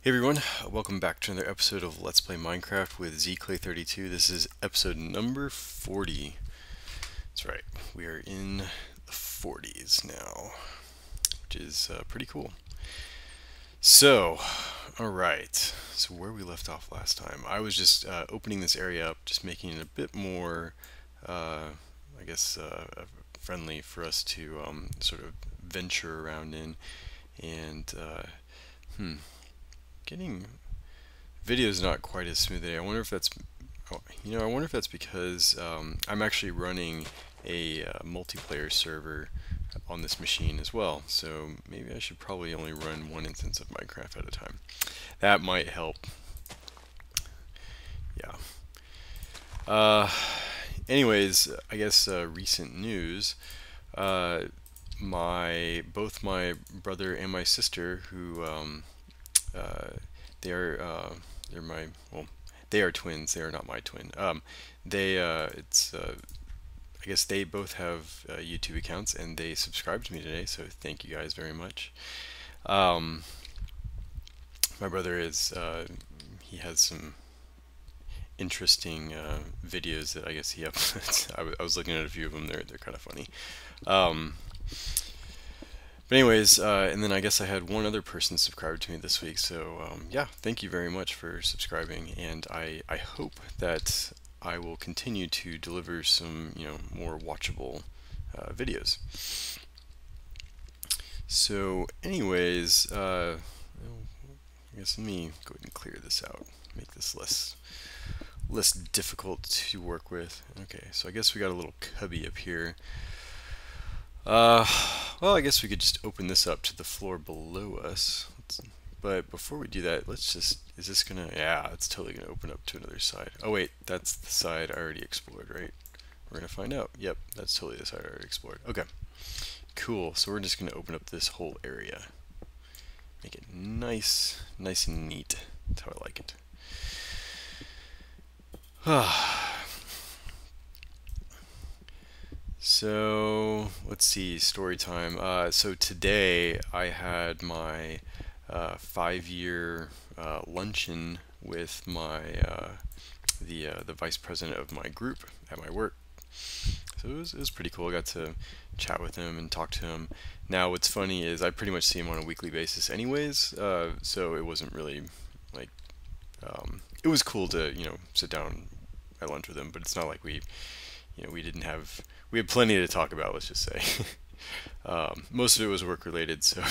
Hey everyone, welcome back to another episode of Let's Play Minecraft with zclay32. This is episode number 40. That's right, we are in the 40s now, which is pretty cool. So, alright, so where we left off last time, I was just opening this area up, just making it a bit more, I guess, friendly for us to sort of venture around in, and, getting video's not quite as smooth today. I wonder if that's, I wonder if that's because I'm actually running a multiplayer server on this machine as well. So maybe I should probably only run one instance of Minecraft at a time. That might help. Yeah. Anyways, I guess recent news. Both my brother and my sister, who they are they're my they are twins. They are not my twin. I guess they both have YouTube accounts and they subscribed to me today. So thank you guys very much. My brother he has some interesting videos that I guess he uploads. I was looking at a few of them. They're kind of funny. But anyways, and then I guess I had one other person subscribe to me this week, so yeah, thank you very much for subscribing, and I hope that I will continue to deliver some, more watchable videos. So anyways, I guess let me go ahead and clear this out, make this less difficult to work with. Okay, so I guess we got a little cubby up here. Well, I guess we could just open this up to the floor below us. But before we do that, is this gonna, yeah, it's totally gonna open up to another side. Oh wait, that's the side I already explored, right? We're gonna find out. Yep, that's totally the side I already explored. Okay, cool. So we're just gonna open up this whole area. Make it nice and neat. That's how I like it. So let's see, story time. So today I had my 5-year luncheon with my the vice president of my group at my work. So it was pretty cool. I got to chat with him and talk to him. Now what's funny is I pretty much see him on a weekly basis anyways, so it wasn't really like it was cool to sit down at lunch with him, but it's not like we had plenty to talk about, let's just say. Most of it was work related, so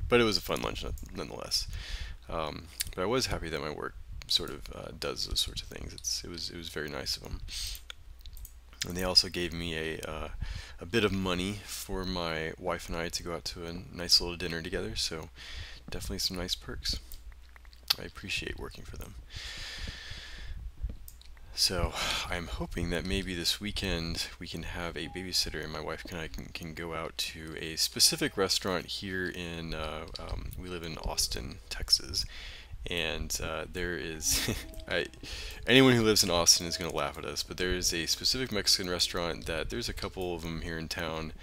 but it was a fun lunch nonetheless. But I was happy that my work sort of does those sorts of things. It was very nice of them. And they also gave me a bit of money for my wife and I to go out to a nice little dinner together, so definitely some nice perks. I appreciate working for them. So I'm hoping that maybe this weekend we can have a babysitter and my wife and I can go out to a specific restaurant here in, we live in Austin, Texas, and there is, anyone who lives in Austin is going to laugh at us, but there is a specific Mexican restaurant that there's a couple of them here in town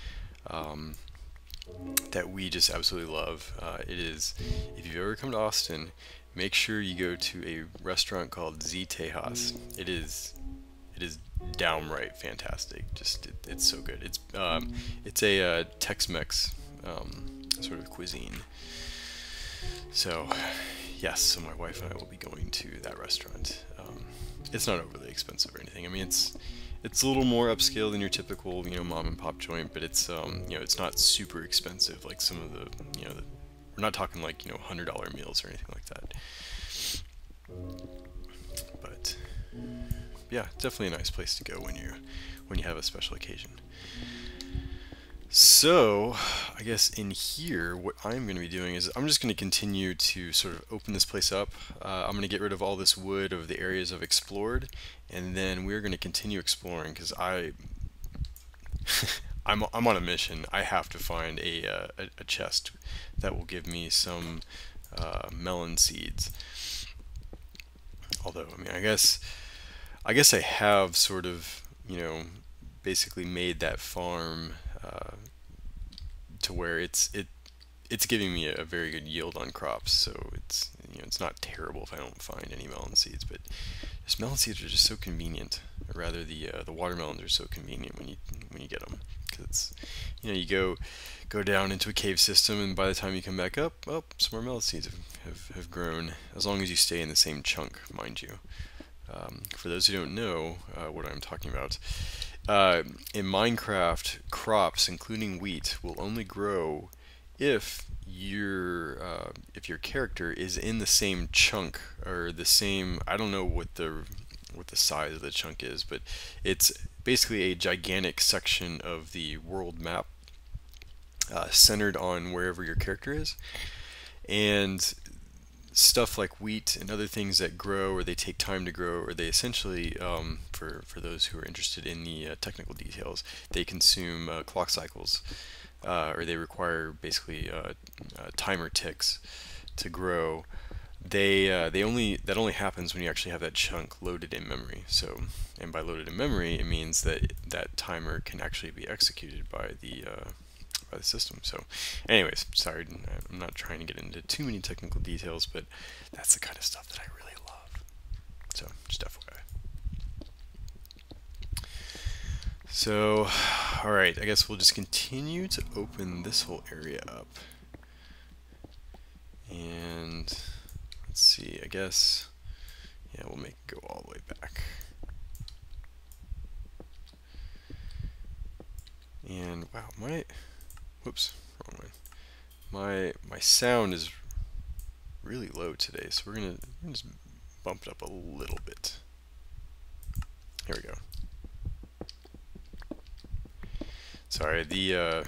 that we just absolutely love. It is, if you've ever come to Austin, make sure you go to a restaurant called Z Tejas. It is downright fantastic. It's so good. It's a Tex-Mex sort of cuisine. So yes, so my wife and I will be going to that restaurant. It's not overly expensive or anything. I mean, it's a little more upscale than your typical mom and pop joint, but it's it's not super expensive like some of the we're not talking like $100 meals or anything like that. But yeah, definitely a nice place to go when you have a special occasion. So I guess in here what I'm going to be doing is I'm just going to continue to sort of open this place up. I'm going to get rid of all this wood of the areas I've explored, and then we're going to continue exploring because I'm on a mission. I have to find a chest that will give me some melon seeds. Although, I mean, I guess I have sort of, basically made that farm to where it's giving me a very good yield on crops. So it's it's not terrible if I don't find any melon seeds, but just melon seeds are just so convenient. Or rather, the watermelons are so convenient when you get them, because it's, you go down into a cave system, and by the time you come back up, oh, some more melon seeds have grown, as long as you stay in the same chunk, mind you. For those who don't know what I'm talking about, in Minecraft, crops, including wheat, will only grow if your character is in the same chunk, or the same, I don't know what the size of the chunk is, but it's basically a gigantic section of the world map centered on wherever your character is. And stuff like wheat and other things that grow, or they take time to grow, or they essentially, for those who are interested in the technical details, they consume clock cycles, or they require basically timer ticks to grow. That only happens when you actually have that chunk loaded in memory. So, and by loaded in memory, it means that that timer can actually be executed by the system. So, anyways, sorry, I'm not trying to get into too many technical details, but that's the kind of stuff that I really love. So, just FYI. So, alright, I guess we'll just continue to open this whole area up. And let's see, I guess, yeah, we'll make it go all the way back. And wow, whoops, wrong way. My sound is really low today, so we're gonna just bump it up a little bit. Here we go. Sorry, I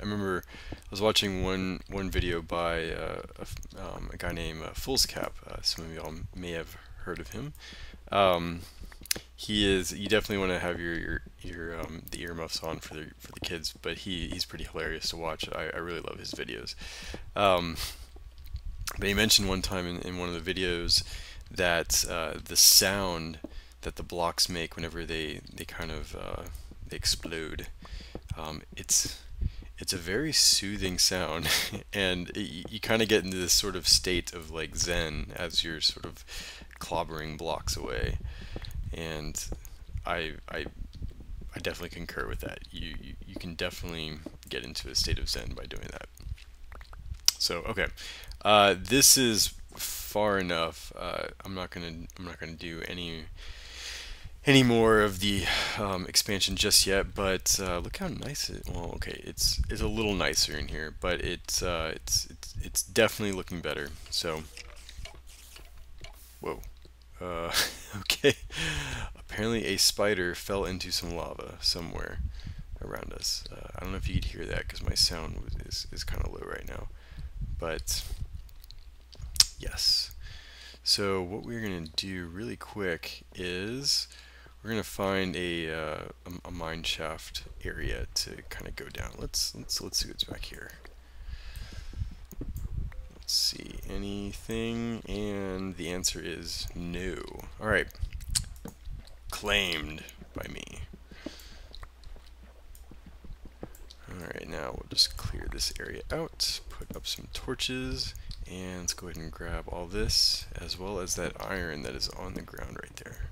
remember I was watching one video by a guy named Foolscap. Some of y'all may have heard of him. You definitely want to have the earmuffs on for the kids, but he's pretty hilarious to watch. I really love his videos. But he mentioned one time in one of the videos that the sound that the blocks make whenever they kind of they explode, it's a very soothing sound, and you kind of get into this sort of state of like Zen as you're sort of clobbering blocks away. And I definitely concur with that. You can definitely get into a state of Zen by doing that. So okay, this is far enough. I'm not gonna do any more of the expansion just yet. But look how nice it. Well, okay, it's a little nicer in here, but it's definitely looking better. So, whoa. Okay. Apparently a spider fell into some lava somewhere around us. I don't know if you could hear that because my sound is kind of low right now. But yes. So what we're going to do really quick is we're going to find a mineshaft area to kind of go down. Let's see what's back here. Let's see, anything, and the answer is no. Alright, claimed by me. Alright, now we'll just clear this area out, put up some torches, and let's go ahead and grab all this, as well as that iron that is on the ground right there.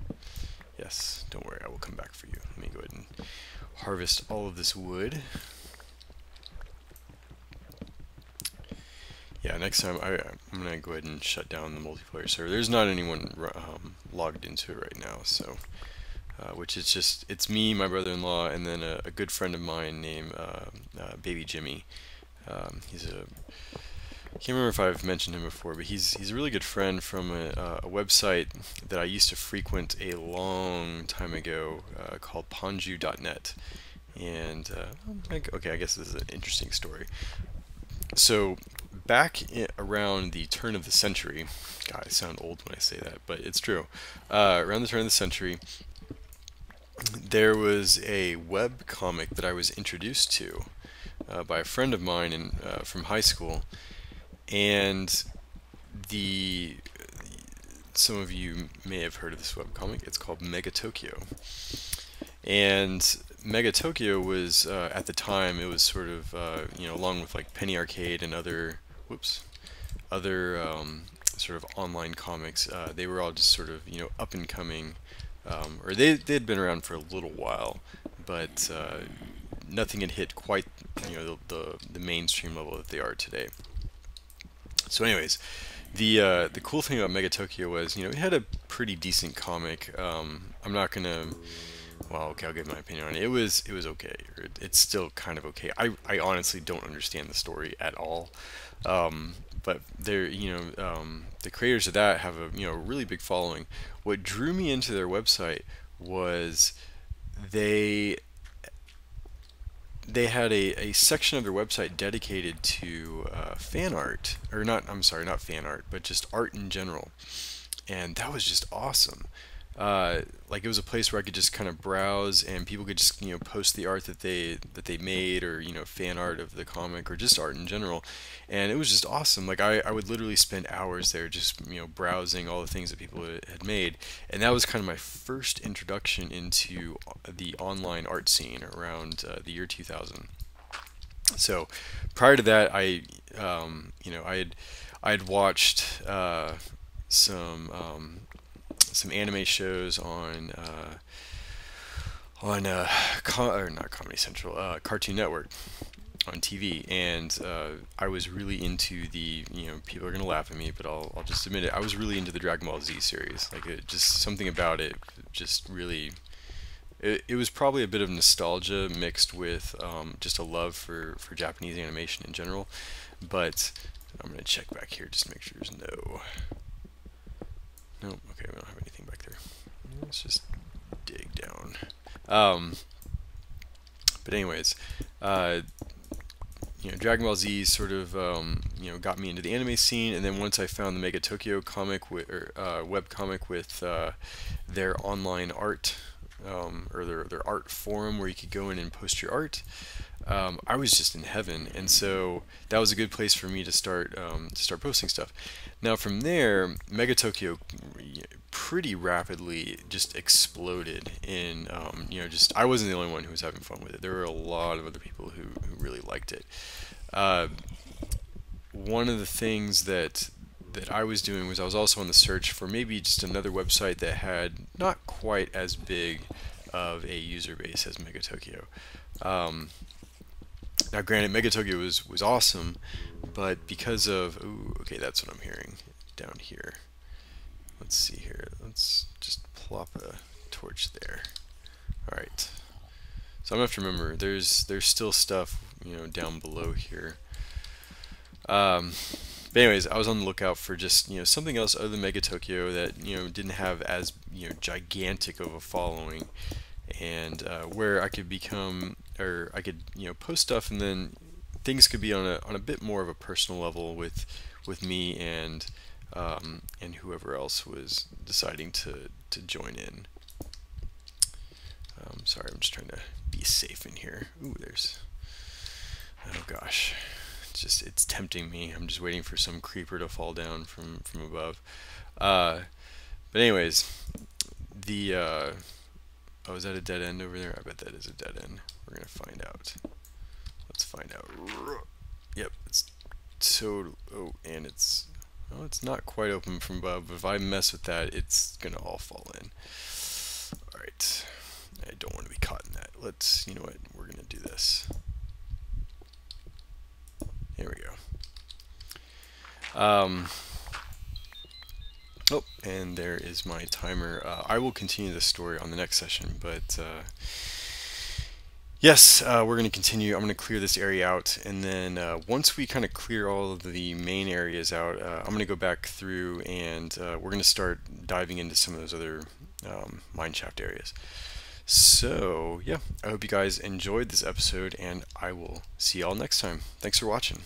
Yes, don't worry, I will come back for you. Let me go ahead and harvest all of this wood. Yeah, next time I'm gonna go ahead and shut down the multiplayer server. There's not anyone logged into it right now, so which is just, it's me, my brother-in-law, and then a good friend of mine named Baby Jimmy. I can't remember if I've mentioned him before, but he's a really good friend from a website that I used to frequent a long time ago called Ponju.net. And okay, I guess this is an interesting story. So back around the turn of the century, God, I sound old when I say that, but it's true. Around the turn of the century, there was a web comic that I was introduced to by a friend of mine from high school, and some of you may have heard of this web comic. It's called Mega Tokyo, and Mega Tokyo was at the time, it was sort of along with like Penny Arcade and other sort of online comics. They were all just sort of, up and coming, or they'd been around for a little while, but nothing had hit quite, the mainstream level that they are today. So, anyways, the cool thing about Mega Tokyo was, it had a pretty decent comic. I'm not gonna. Well, okay, I'll give my opinion on it. It was okay. It's still kind of okay. I honestly don't understand the story at all. But they're, the creators of that have a, really big following. What drew me into their website was they they had a section of their website dedicated to fan art, or not, I'm sorry, not fan art, but just art in general. And that was just awesome. Like, it was a place where I could just kind of browse, and people could just, post the art that they made, or, fan art of the comic, or just art in general. And it was just awesome. Like, I would literally spend hours there just, browsing all the things that people had made. And that was kind of my first introduction into the online art scene around the year 2000. So prior to that, I had watched some anime shows or not Comedy Central, Cartoon Network on TV, and I was really into the, people are gonna laugh at me, but I'll just admit it. I was really into the Dragon Ball Z series. Like, just something about it just really. It was probably a bit of nostalgia mixed with just a love for Japanese animation in general. But I'm gonna check back here just to make sure there's no. Nope. Okay, we don't have anything back there. Let's just dig down. But anyways, Dragon Ball Z sort of got me into the anime scene, and then once I found the Mega Tokyo comic web comic with their online art, or their art forum where you could go in and post your art, I was just in heaven, and so that was a good place for me to start posting stuff. Now from there, Mega Tokyo pretty rapidly just exploded in, just I wasn't the only one who was having fun with it. There were a lot of other people who really liked it. One of the things that I was doing was I was also on the search for maybe just another website that had not quite as big of a user base as Mega Tokyo. Now, granted, Mega Tokyo was awesome, but because of, ooh, okay, that's what I'm hearing down here. Let's see here. Let's just plop a torch there. All right. So I'm gonna have to remember there's still stuff down below here. But anyways, I was on the lookout for just something else other than Mega Tokyo that didn't have as gigantic of a following, and where I could become, or I could post stuff, and then things could be on a bit more of a personal level with me and whoever else was deciding to join in. Sorry, I'm just trying to be safe in here. Ooh, oh gosh, it's tempting me. I'm just waiting for some creeper to fall down from above. But anyways, oh, is that a dead end over there? I bet that is a dead end. We're gonna find out. Let's find out. Yep, it's so. Oh, and it's. Oh, it's not quite open from above. But if I mess with that, it's gonna all fall in. All right. I don't want to be caught in that. You know what? We're gonna do this. There we go. Oh, and there is my timer. I will continue this story on the next session, but yes, we're going to continue. I'm going to clear this area out, and then once we kind of clear all of the main areas out, I'm going to go back through, and we're going to start diving into some of those other mineshaft areas. So yeah, I hope you guys enjoyed this episode, and I will see y'all next time. Thanks for watching.